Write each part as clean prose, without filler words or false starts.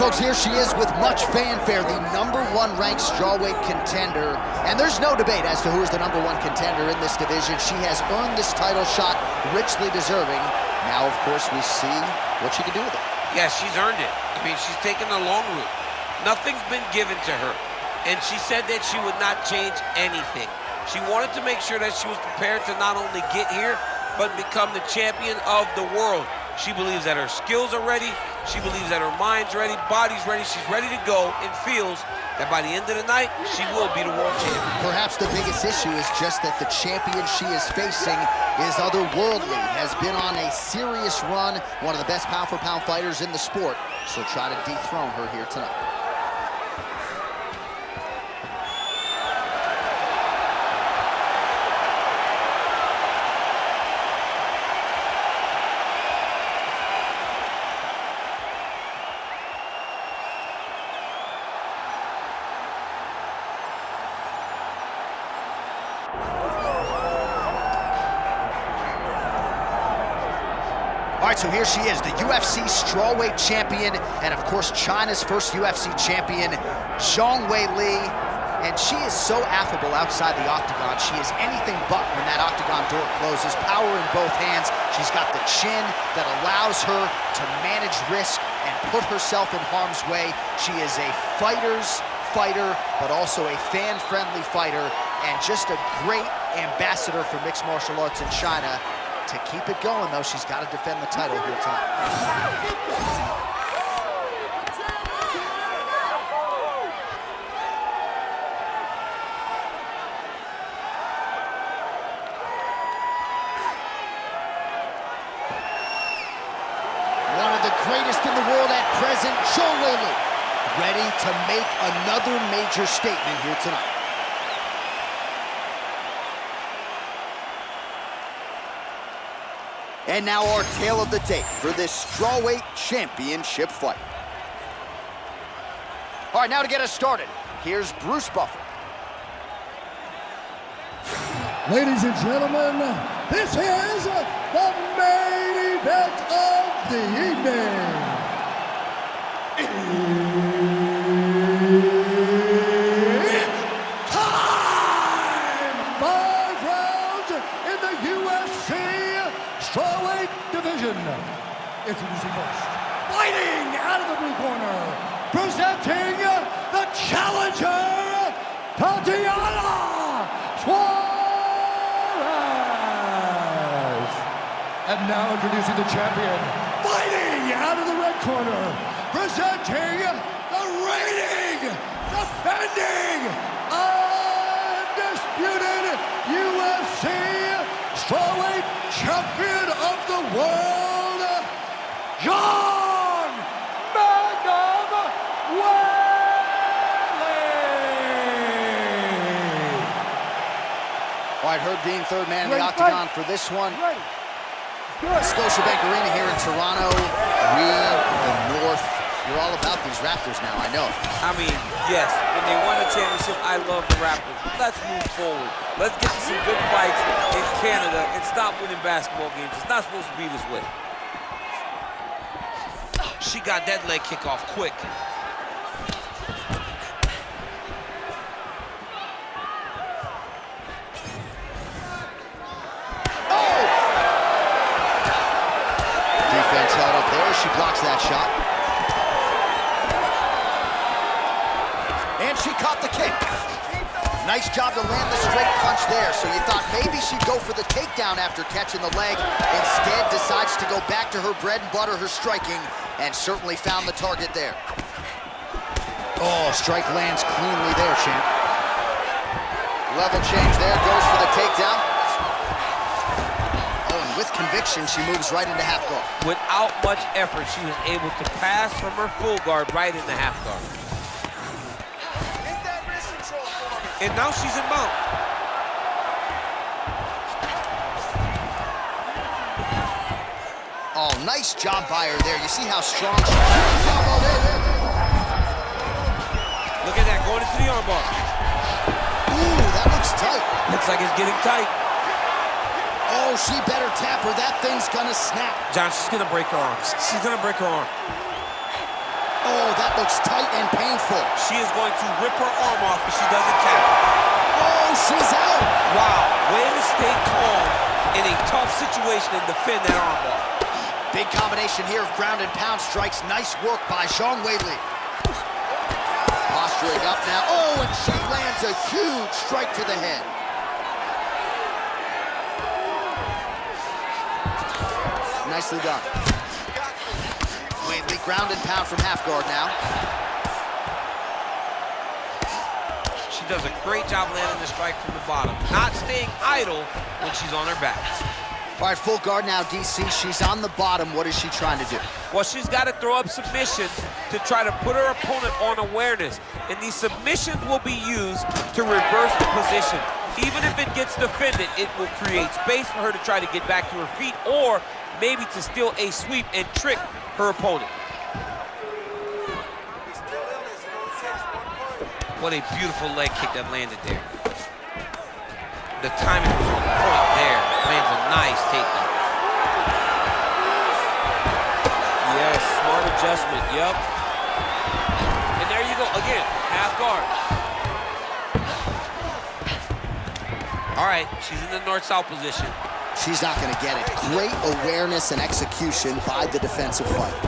folks, here she is with much fanfare, the #1 ranked strawweight contender. And there's no debate as to who is the #1 contender in this division. She has earned this title shot, richly deserving. Now, of course, we see what she can do with it. Yeah, she's earned it. I mean, she's taken the long route. Nothing's been given to her. And she said that she would not change anything. She wanted to make sure that she was prepared to not only get here, but become the champion of the world. She believes that her skills are ready. She believes that her mind's ready, body's ready. She's ready to go and feels that by the end of the night, she will be the world champion. Perhaps the biggest issue is just that the champion she is facing is otherworldly, has been on a serious run, one of the best pound-for-pound fighters in the sport. She'll try to dethrone her here tonight. All right, so here she is, the UFC strawweight champion, and of course, China's first UFC champion, Zhang Weili. And she is so affable outside the octagon. She is anything but when that octagon door closes. Power in both hands. She's got the chin that allows her to manage risk and put herself in harm's way. She is a fighter's fighter, but also a fan-friendly fighter, and just a great ambassador for mixed martial arts in China. To keep it going, though, she's got to defend the title here tonight. One of the greatest in the world at present, Zhang Weili, ready to make another major statement here tonight. And now our tale of the tape for this strawweight championship fight. All right, now to get us started, here's Bruce Buffer. Ladies and gentlemen, this is the main event of the evening. It's time! 5 rounds in the UFC strawweight division. Introducing first, fighting out of the blue corner, presenting the challenger, Tatiana Suarez. And now introducing the champion, fighting out of the red corner, presenting the reigning, defending, undisputed UFC strawweight champion of the world, Zhang Weili. All right, Herb Dean, third man in the octagon for this one. Scotiabank Arena here in Toronto. We, the North, you're all about these Raptors now, I know. I mean, yes, when they won a championship, I love the Raptors. Let's move forward. Let's get to some good fights in Canada and stop winning basketball games. It's not supposed to be this way. She got that leg kick off quick. Defense held up there. She blocks that shot. And she caught the kick. Nice job to land the straight punch there. So you thought maybe she'd go for the takedown after catching the leg. Instead, decides to go back to her bread and butter, her striking, and certainly found the target there. Oh, strike lands cleanly there, champ. Level change there, goes for the takedown. Oh, and with conviction, she moves right into half guard. Without much effort, she was able to pass from her full guard right into half guard. And now she's in mount. Oh, nice job by her there. You see how strong she is. Look at that, going into the armbar. Ooh, that looks tight. Looks like it's getting tight. Oh, she better tap her. That thing's gonna snap. John, she's gonna break her arm. She's gonna break her arm. Oh, that looks tight and painful. She is going to rip her arm off if she doesn't tap. Oh, she's out. Wow, way to stay calm in a tough situation and defend that arm bar. Big combination here of ground and pound strikes. Nice work by Zhang Weili. Posturing up now. Oh, and she lands a huge strike to the head. Nicely done. Weili ground and pound from half guard now. She does a great job landing the strike from the bottom, not staying idle when she's on her back. All right, full guard now, DC. She's on the bottom. What is she trying to do? Well, she's got to throw up submissions to try to put her opponent on awareness. And these submissions will be used to reverse the position. Even if it gets defended, it will create space for her to try to get back to her feet or maybe to steal a sweep and trick her opponent. What a beautiful leg kick that landed there. The timing was on point there. Lands a nice takedown. Yes, smart adjustment, yep. And there you go, again, half guard. All right, she's in the north-south position. She's not going to get it. Great awareness and execution by the defensive fight.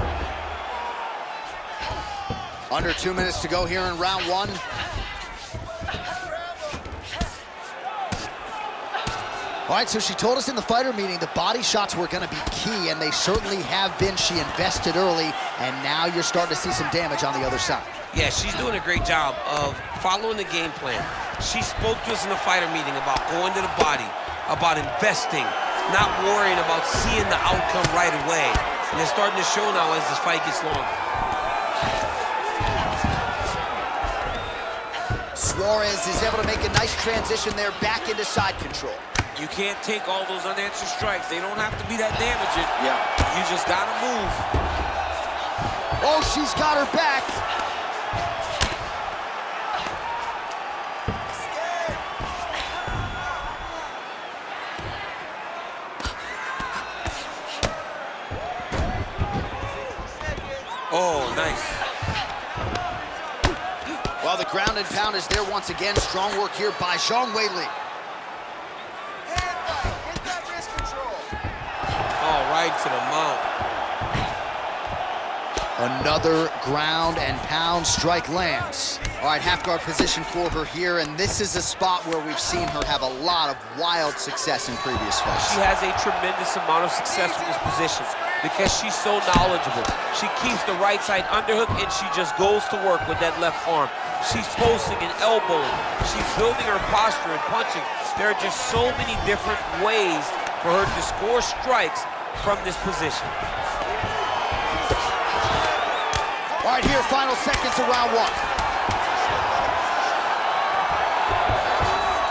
Under 2 minutes to go here in round one. All right, so she told us in the fighter meeting the body shots were going to be key, and they certainly have been. She invested early, and now you're starting to see some damage on the other side. Yeah, she's doing a great job of following the game plan. She spoke to us in the fighter meeting about going to the body, about investing, not worrying about seeing the outcome right away. And it's starting to show now as this fight gets longer. Suarez is able to make a nice transition there back into side control. You can't take all those unanswered strikes. They don't have to be that damaging. Yeah. You just gotta move. Oh, she's got her back. Oh, nice. Well, the ground and pound is there once again. Strong work here by Zhang Weili. Oh, right to the mount. Another ground and pound strike lands. All right, half guard position for her here, and this is a spot where we've seen her have a lot of wild success in previous fights. She has a tremendous amount of success with this position because she's so knowledgeable. She keeps the right side underhook, and she just goes to work with that left arm. She's posting and elbowing. She's building her posture and punching. There are just so many different ways for her to score strikes from this position. All right, here, final seconds of round one.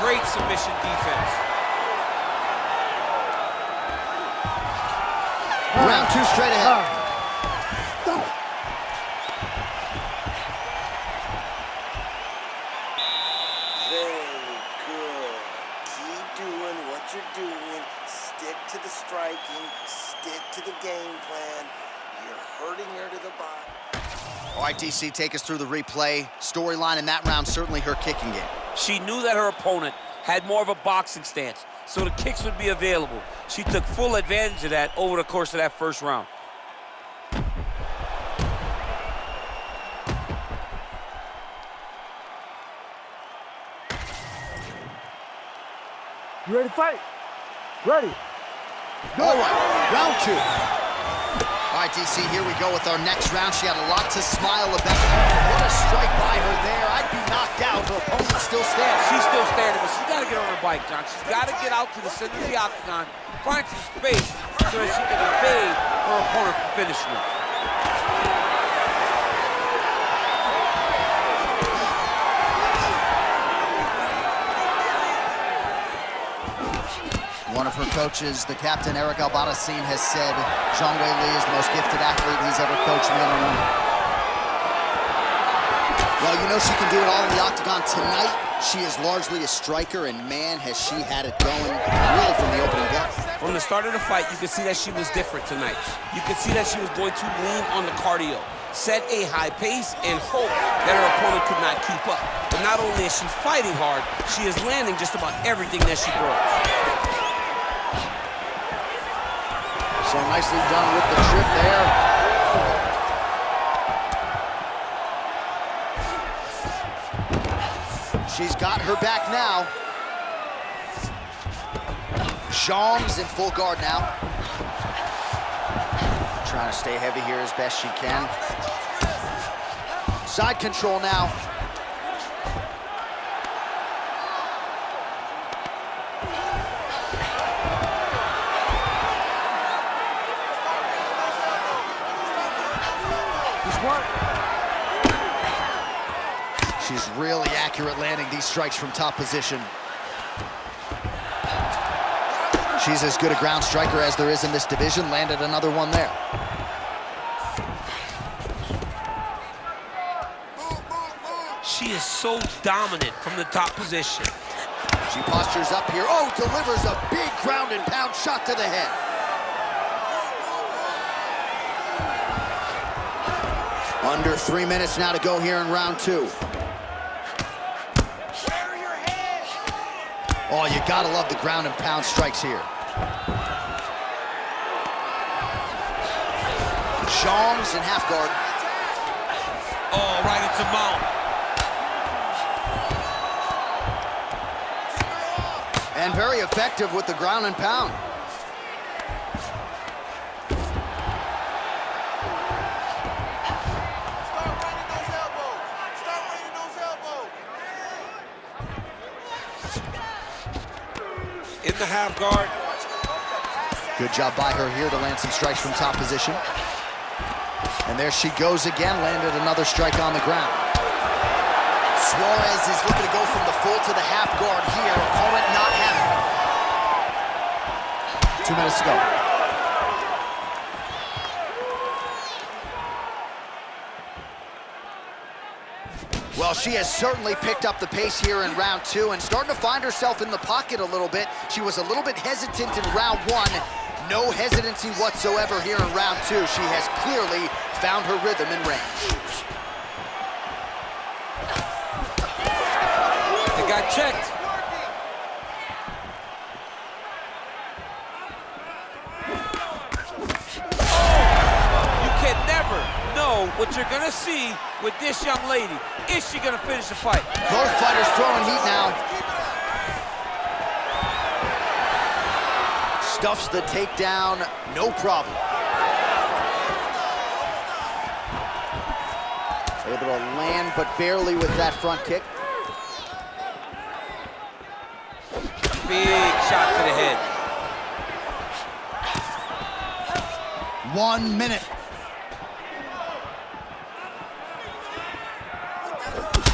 Great submission defense. Round two straight ahead. Very good. Keep doing what you're doing. Stick to the striking. Stick to the game plan. You're hurting her to the bottom. All right, DC, take us through the replay. Storyline in that round, certainly her kicking game. She knew that her opponent had more of a boxing stance, so the kicks would be available. She took full advantage of that over the course of that first round. You ready to fight? Ready. All right, round two. All right, DC, here we go with our next round. She had a lot to smile about. What a strike by her there. I'd be knocked out. Her opponent still standing. She's still standing, but she's got to get on her bike, John. She's got to get out to the center of the octagon, find some space so that she can evade her opponent from finishing her. One of her coaches, the captain, Eric Albarracin, has said Zhang Weili is the most gifted athlete he's ever coached, man or woman. Well, you know she can do it all in the octagon. Tonight, she is largely a striker, and man, has she had it going really from the opening go. From the start of the fight, you could see that she was different tonight. You could see that she was going to lean on the cardio. set a high pace, and hope that her opponent could not keep up. But not only is she fighting hard, she is landing just about everything that she throws. So nicely done with the trip there. She's got her back now. Zhang's in full guard now. Trying to stay heavy here as best she can. Side control now. She's really accurate landing these strikes from top position. She's as good a ground striker as there is in this division. Landed another one there. She is so dominant from the top position. She postures up here. Oh, delivers a big ground and pound shot to the head. Under 3 minutes now to go here in round 2. Oh, you gotta love the ground and pound strikes here. Zhang's in half guard. Oh, right into mount. And very effective with the ground and pound. In the half guard. Good job by her here to land some strikes from top position. And there she goes again, landed another strike on the ground. Suarez is looking to go from the full to the half guard here. Opponent not having it. 2 minutes to go. Well, she has certainly picked up the pace here in round 2 and starting to find herself in the pocket a little bit. She was a little bit hesitant in round 1. No hesitancy whatsoever here in round 2. She has clearly found her rhythm and range. It got checked. You can never know what you're gonna see with this young lady. Is she gonna finish the fight? Both fighters throwing heat now. Stuffs the takedown, no problem. Able to land, but barely with that front kick. Big shot to the head. 1 minute.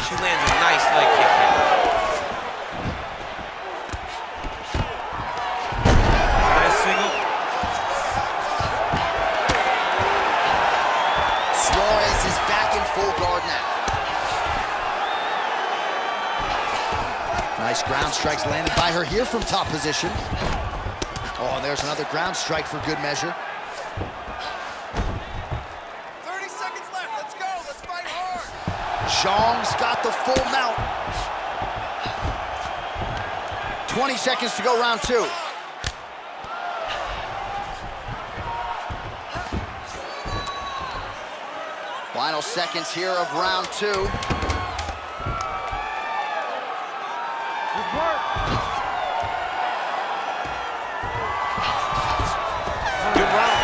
She lands a nice leg kick here. Nice single. Suarez is back in full guard now. Nice ground strikes landed by her here from top position. Oh, and there's another ground strike for good measure. 30 seconds left. Let's go. Let's fight hard. Zhang's got the full mount. 20 seconds to go, round 2. Final seconds here of round 2. Good round.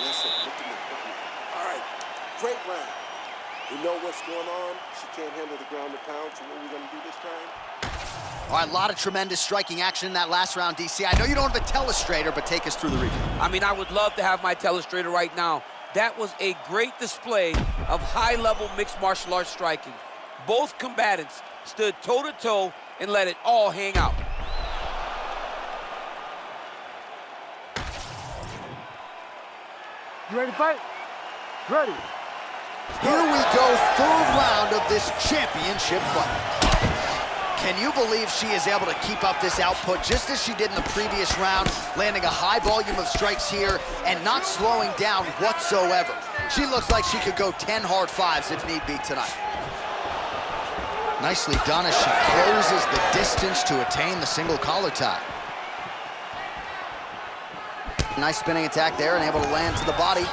Listen, look at me. All right, great round. We know what's going on. She can't handle the ground and pound, so what are we gonna do this time? All right, a lot of tremendous striking action in that last round, DC. I know you don't have a telestrator, but take us through the recap. I mean, I would love to have my telestrator right now. That was a great display of high-level mixed martial arts striking. Both combatants stood toe-to-toe and let it all hang out. You ready to fight? Ready. Here we go, third round of this championship fight. Can you believe she is able to keep up this output just as she did in the previous round, landing a high volume of strikes here and not slowing down whatsoever? She looks like she could go 10 hard fives if need be tonight. Nicely done as she closes the distance to attain the single collar tie. Nice spinning attack there and able to land to the body.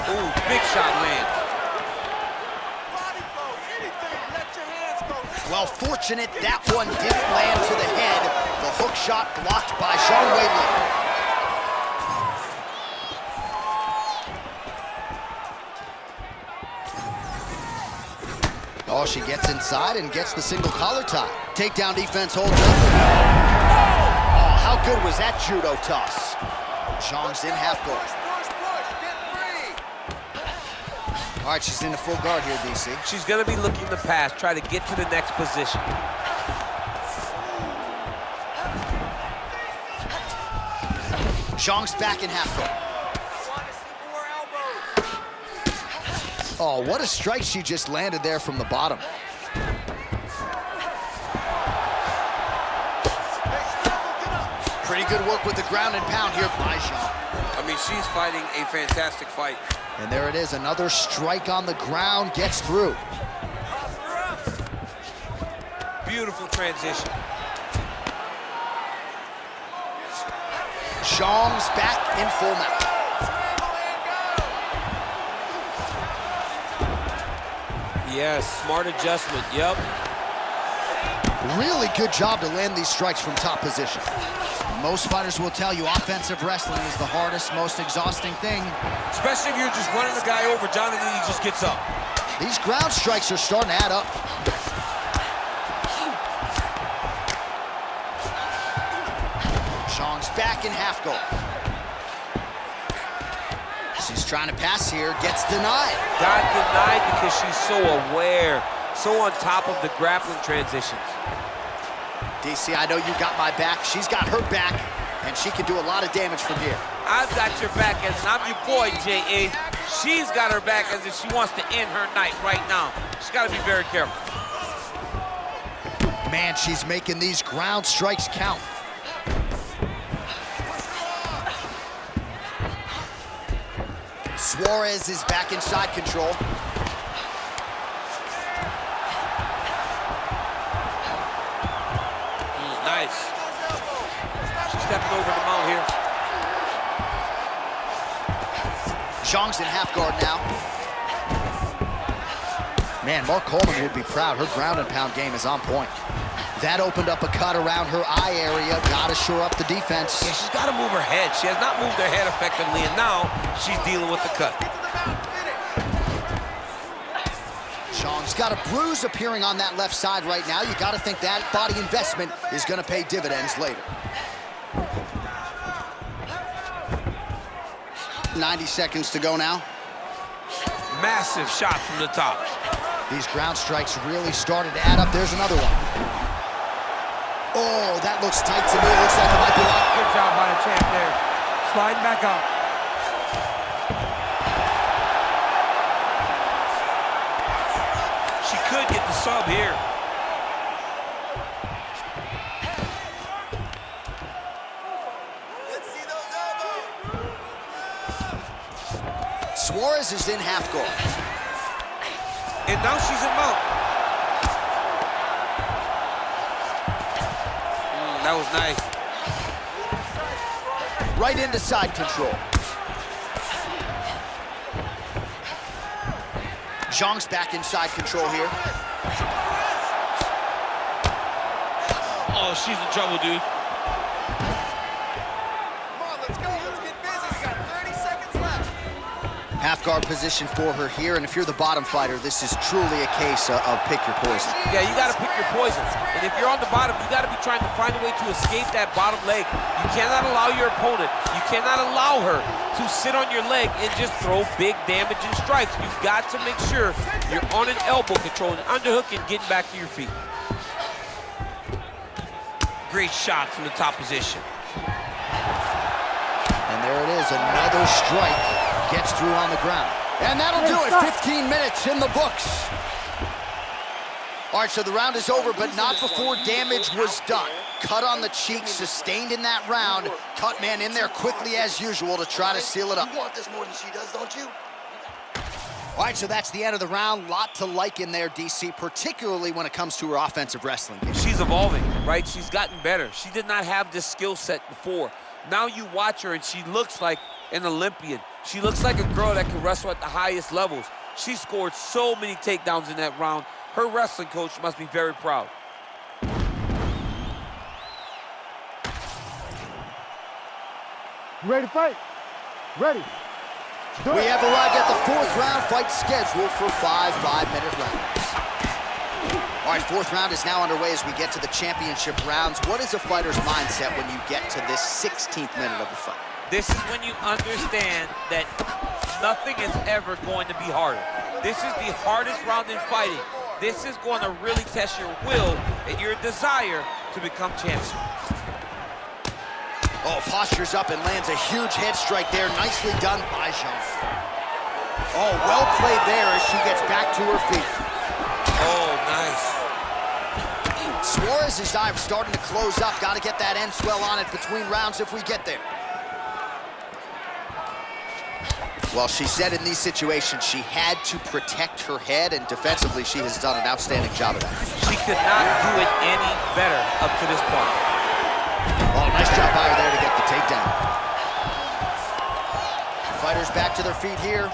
Ooh, big shot land. Well, fortunate that one didn't land to the head. The hook shot blocked by Zhang Weili. Oh, she gets inside and gets the single collar tie. Takedown defense holds up. Oh, how good was that judo toss? Zhang's in half guard. All right, she's into full guard here, DC. She's gonna be looking to pass, try to get to the next position. Zhang's back in half guard. Oh, what a strike she just landed there from the bottom. Pretty good work with the ground and pound here by Zhang. I mean, she's fighting a fantastic fight. And there it is, another strike on the ground, gets through. Beautiful transition. Zhang's back in full mount. Yes, smart adjustment, yep. Really good job to land these strikes from top position. Most fighters will tell you offensive wrestling is the hardest, most exhausting thing. Especially if you're just running the guy over, John, and then he just gets up. These ground strikes are starting to add up. Zhang's back in half guard. She's trying to pass here, gets denied. Got denied because she's so aware, so on top of the grappling transitions. DC, I know you got my back. She's got her back, and she can do a lot of damage from here. I've got your back, as I'm your boy, J.A. She's got her back as if she wants to end her night right now. She's got to be very careful. Man, she's making these ground strikes count. Suarez is back in side control. Nice. She's stepping over the mount here. Zhang's in half guard now. Man, Mark Coleman would be proud. Her ground and pound game is on point. That opened up a cut around her eye area. Gotta shore up the defense. Yeah, she's got to move her head. She has not moved her head effectively, and now she's dealing with the cut. Zhang's got a bruise appearing on that left side right now. You gotta think that body investment is gonna pay dividends later. 90 seconds to go now. Massive shot from the top. These ground strikes really started to add up. There's another one. Oh, that looks tight to me. It looks like it might be locked. Good job by the champ there. Sliding back up. She could get the sub here. Let's see those elbows. Suarez is in half guard. And now she's in mount. That was nice. Right into side control. Zhang's back in side control here. Oh, she's in trouble, dude. Come on, let's go. Let's get busy. We got 30 seconds left. Half guard position for her here, and if you're the bottom fighter, this is truly a case of pick your poison. Yeah, you got to pick your poison. And if you're on the bottom, you got to be trying to find a way to escape that bottom leg. You cannot allow your opponent, you cannot allow her to sit on your leg and just throw big damaging strikes. You've got to make sure you're on an elbow control, an underhook, and getting back to your feet. Great shot from the top position. And there it is, another strike gets through on the ground. And that'll do it. 15 minutes in the books. All right, so the round is over, but not before damage was done. Cut on the cheek, sustained in that round. Cut man in there quickly as usual to try to seal it up. You want this more than she does, don't you? All right, so that's the end of the round. Lot to like in there, DC, particularly when it comes to her offensive wrestling. She's evolving, right? She's gotten better. She did not have this skill set before. Now you watch her and she looks like an Olympian. She looks like a girl that can wrestle at the highest levels. She scored so many takedowns in that round. Her wrestling coach must be very proud. You ready to fight? Ready. We have arrived at the fourth round fight scheduled for 5 5-minute rounds. All right, fourth round is now underway as we get to the championship rounds. What is a fighter's mindset when you get to this 16th minute of the fight? This is when you understand that nothing is ever going to be harder. This is the hardest round in fighting. This is going to really test your will and your desire to become champion. Oh, postures up and lands a huge head strike there. Nicely done by Zhang. Oh, well played there as she gets back to her feet. Oh, nice. Suarez's dive starting to close up. Got to get that end swell on it between rounds if we get there. Well, she said in these situations she had to protect her head, and defensively she has done an outstanding job of that. She could not do it any better up to this point. Oh, nice job by her there to get the takedown. Fighters back to their feet here.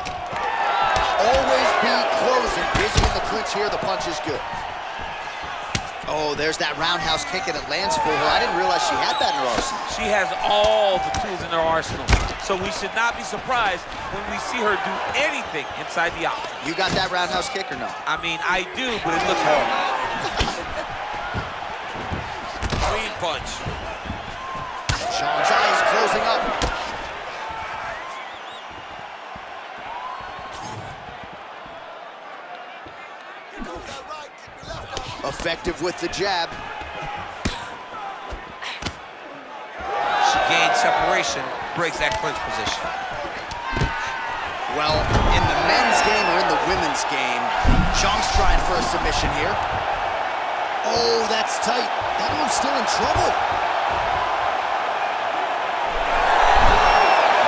Always be closing. Busy in the clinch here. The punch is good. Oh, there's that roundhouse kick, and it lands for her. I didn't realize she had that in her arsenal. She has all the tools in her arsenal, so we should not be surprised when we see her do anything inside the octagon. You got that roundhouse kick or no? I mean, I do, but it looks hard. Clean punch. Zhang's eye is closing up. Effective with the jab. She gained separation, breaks that clinch position. Well, in the men's game or in the women's game, Zhang's trying for a submission here. Oh, that's tight. That one's still in trouble.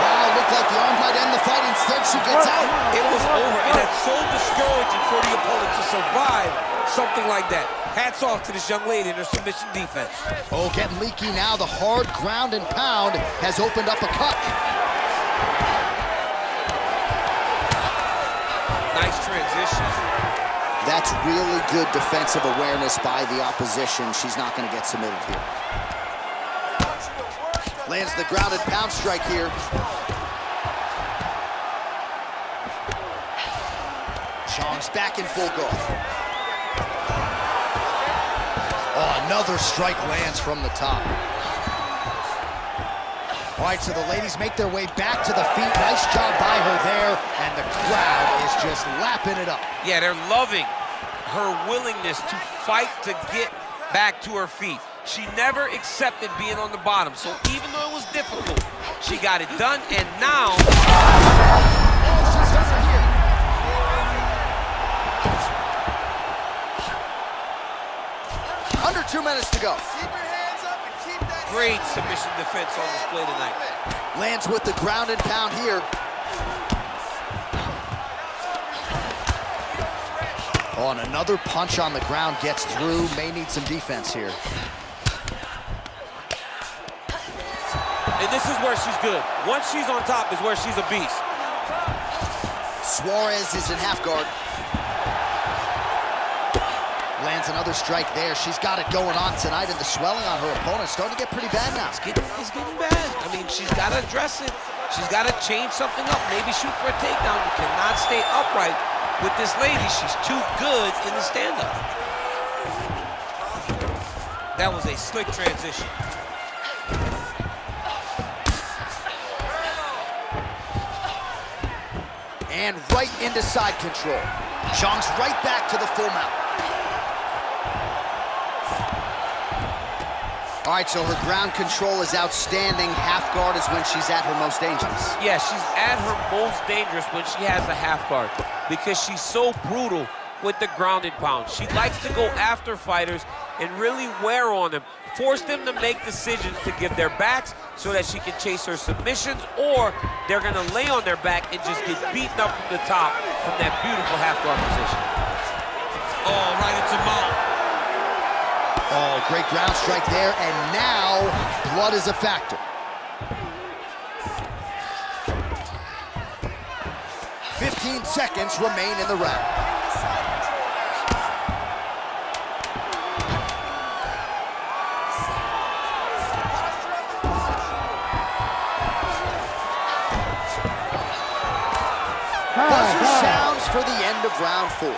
Wow, looked like the arm might end the fight. Instead, she gets out. It was over, and that's so discouraging for the opponent to survive something like that. Hats off to this young lady in her submission defense. Oh, getting leaky now. The hard ground and pound has opened up a cut. Nice transition. That's really good defensive awareness by the opposition. She's not going to get submitted here. Lands the grounded pound strike here. Zhang's back in full guard. Oh, another strike lands from the top. All right, so the ladies make their way back to the feet. Nice job by her there, and the crowd is just lapping it up. Yeah, they're loving her willingness to fight to get back to her feet. She never accepted being on the bottom, so even though it was difficult, she got it done, and now... Under 2 minutes to go. Great submission defense on display tonight. Lands with the ground and pound here. Oh, and another punch on the ground gets through. May need some defense here. And this is where she's good. Once she's on top is where she's a beast. Suarez is in half guard. Lands another strike there. She's got it going on tonight, and the swelling on her opponent is starting to get pretty bad now. It's getting bad. I mean, she's got to address it. She's got to change something up. Maybe shoot for a takedown. You cannot stay upright with this lady. She's too good in the stand-up. That was a slick transition. And right into side control. Zhang's right back to the full mount. All right, so her ground control is outstanding. Half guard is when she's at her most dangerous. Yeah, she's at her most dangerous when she has a half guard because she's so brutal with the ground and pound. She likes to go after fighters and really wear on them, force them to make decisions to give their backs so that she can chase her submissions, or they're gonna lay on their back and just get beaten up from the top from that beautiful half guard position. Oh, right into mount. Oh, great ground strike there, and now blood is a factor. "15 seconds remain in the round. Buzzer sounds for the end of round 4.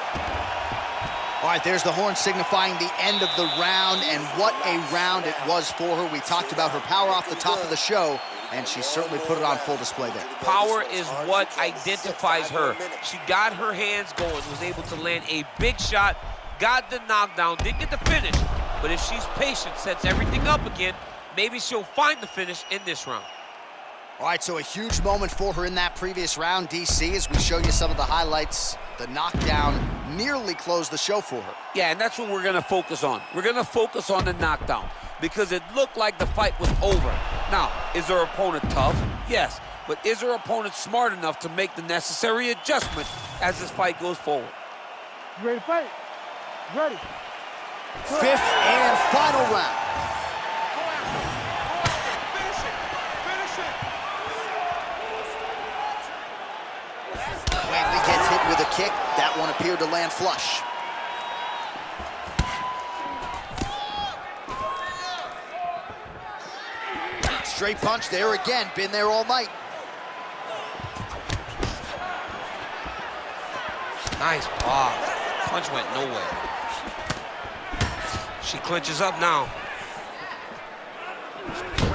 All right, there's the horn signifying the end of the round, and what a round it was for her. We talked about her power off the top of the show, and she certainly put it on full display there. Power is what identifies her. She got her hands going, was able to land a big shot, got the knockdown, didn't get the finish, but if she's patient, sets everything up again, maybe she'll find the finish in this round. All right, so a huge moment for her in that previous round, DC, as we show you some of the highlights. The knockdown nearly closed the show for her. Yeah, and that's what we're gonna focus on. We're gonna focus on the knockdown because it looked like the fight was over. Now, is her opponent tough? Yes, but is her opponent smart enough to make the necessary adjustment as this fight goes forward? You ready to fight? Ready. 5th and final round. Weili gets hit with a kick. That one appeared to land flush. Straight punch there again. Been there all night. Nice block. Punch went nowhere. She clinches up now.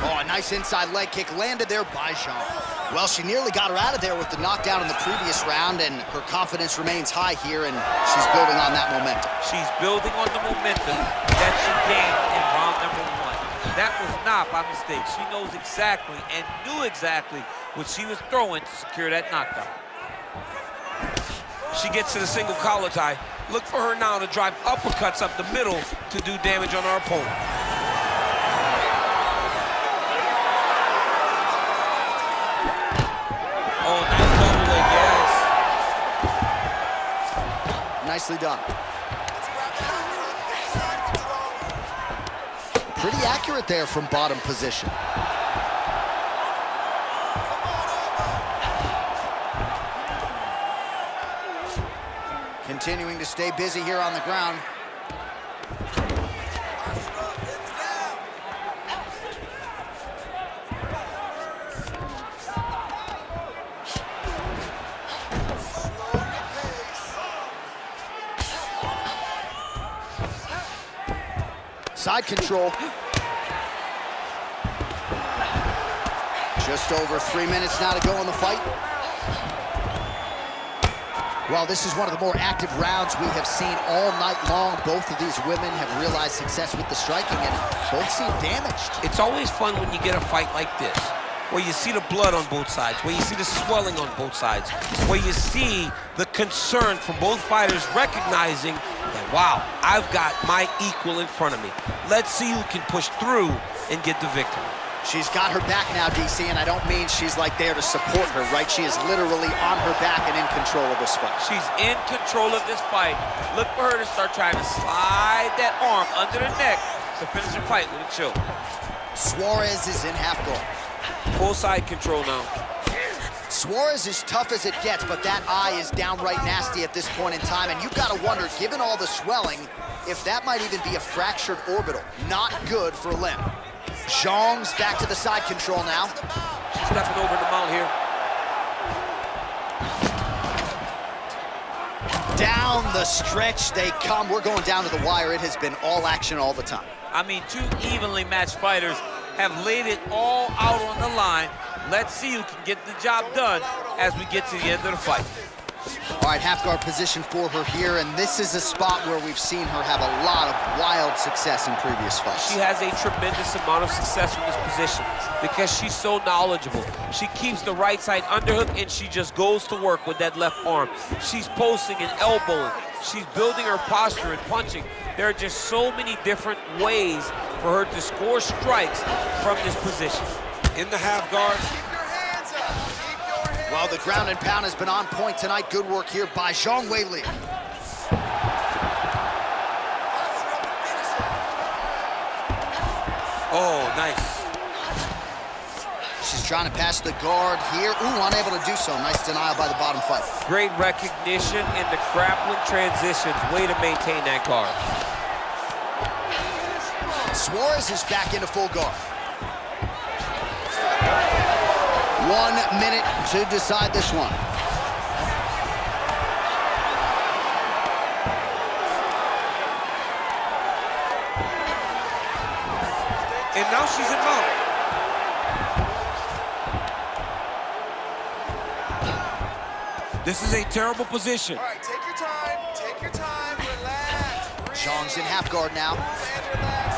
Oh, a nice inside leg kick landed there by Zhang. Well, she nearly got her out of there with the knockdown in the previous round, and her confidence remains high here, and she's building on that momentum. She's building on the momentum that she gained in round number 1. That was not by mistake. She knows exactly and knew exactly what she was throwing to secure that knockdown. She gets to the single collar tie. Look for her now to drive uppercuts up the middle to do damage on her opponent. Oh, nice double leg, yes. Nicely done. Pretty accurate there from bottom position. Continuing to stay busy here on the ground. Side control. Just over 3 minutes now to go in the fight. Well, this is one of the more active rounds we have seen all night long. Both of these women have realized success with the striking, and both seem damaged. It's always fun when you get a fight like this, where you see the blood on both sides, where you see the swelling on both sides, where you see the concern from both fighters recognizing that, wow, I've got my equal in front of me. Let's see who can push through and get the victory. She's got her back now, DC, and I don't mean she's like there to support her, right? She is literally on her back and in control of this fight. She's in control of this fight. Look for her to start trying to slide that arm under the neck to finish the fight with a choke. Suarez is in half guard. Full side control now. Suarez is tough as it gets, but that eye is downright nasty at this point in time, and you've got to wonder, given all the swelling, if that might even be a fractured orbital. Not good for limb. Zhang's back to the side control now. She's stepping over the mount here. Down the stretch they come. We're going down to the wire. It has been all action all the time. I mean, two evenly matched fighters have laid it all out on the line. Let's see who can get the job done as we get to the end of the fight. All right, half guard position for her here, and this is a spot where we've seen her have a lot of wild success in previous fights. She has a tremendous amount of success from this position because she's so knowledgeable. She keeps the right side underhook, and she just goes to work with that left arm. She's posting and elbowing. She's building her posture and punching. There are just so many different ways for her to score strikes from this position. In the half guard. Well, the ground and pound has been on point tonight. Good work here by Zhang Weili. Oh, nice. She's trying to pass the guard here. Ooh, unable to do so. Nice denial by the bottom fight. Great recognition in the grappling transitions. Way to maintain that guard. Suarez is back into full guard. 1 minute to decide this one. And now she's in mount. This is a terrible position. All right, take your time, relax. Zhang's in half guard now. Relax.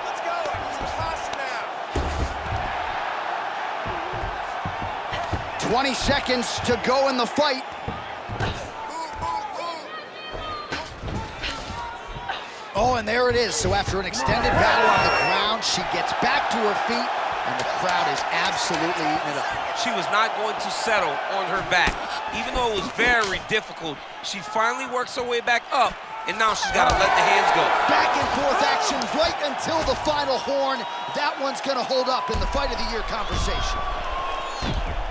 Let's go, use posture now. 20 seconds to go in the fight. Oh, and there it is. So after an extended battle on the ground, she gets back to her feet, and the crowd is absolutely eating it up. She was not going to settle on her back. Even though it was very difficult, she finally works her way back up, and now she's got to let the hands go. Back and forth action right until the final horn. That one's going to hold up in the fight of the year conversation.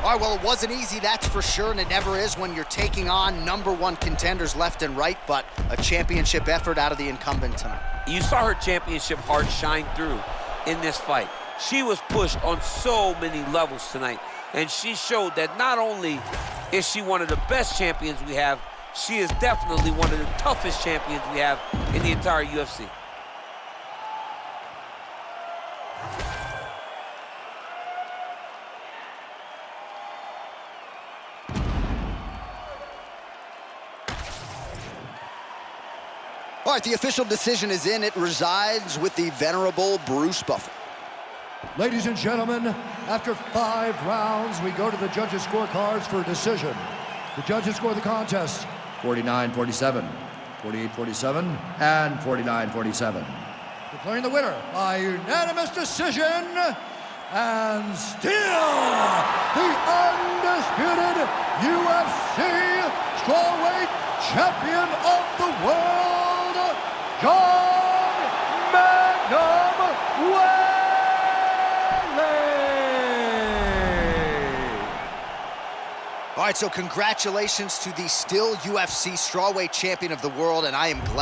All right, well, it wasn't easy, that's for sure, and it never is when you're taking on #1 contenders left and right, but a championship effort out of the incumbent tonight. You saw her championship heart shine through in this fight. She was pushed on so many levels tonight, and she showed that not only is she one of the best champions we have, she is definitely one of the toughest champions we have in the entire UFC. All right, the official decision is in. It resides with the venerable Bruce Buffer. Ladies and gentlemen, after 5 rounds, we go to the judges' scorecards for a decision. The judges score the contest 49-47, 48-47, and 49-47. Declaring the winner by unanimous decision, and still the undisputed UFC strawweight champion of the world, Zhang Weili. All right, so congratulations to the still UFC strawweight champion of the world, and I am glad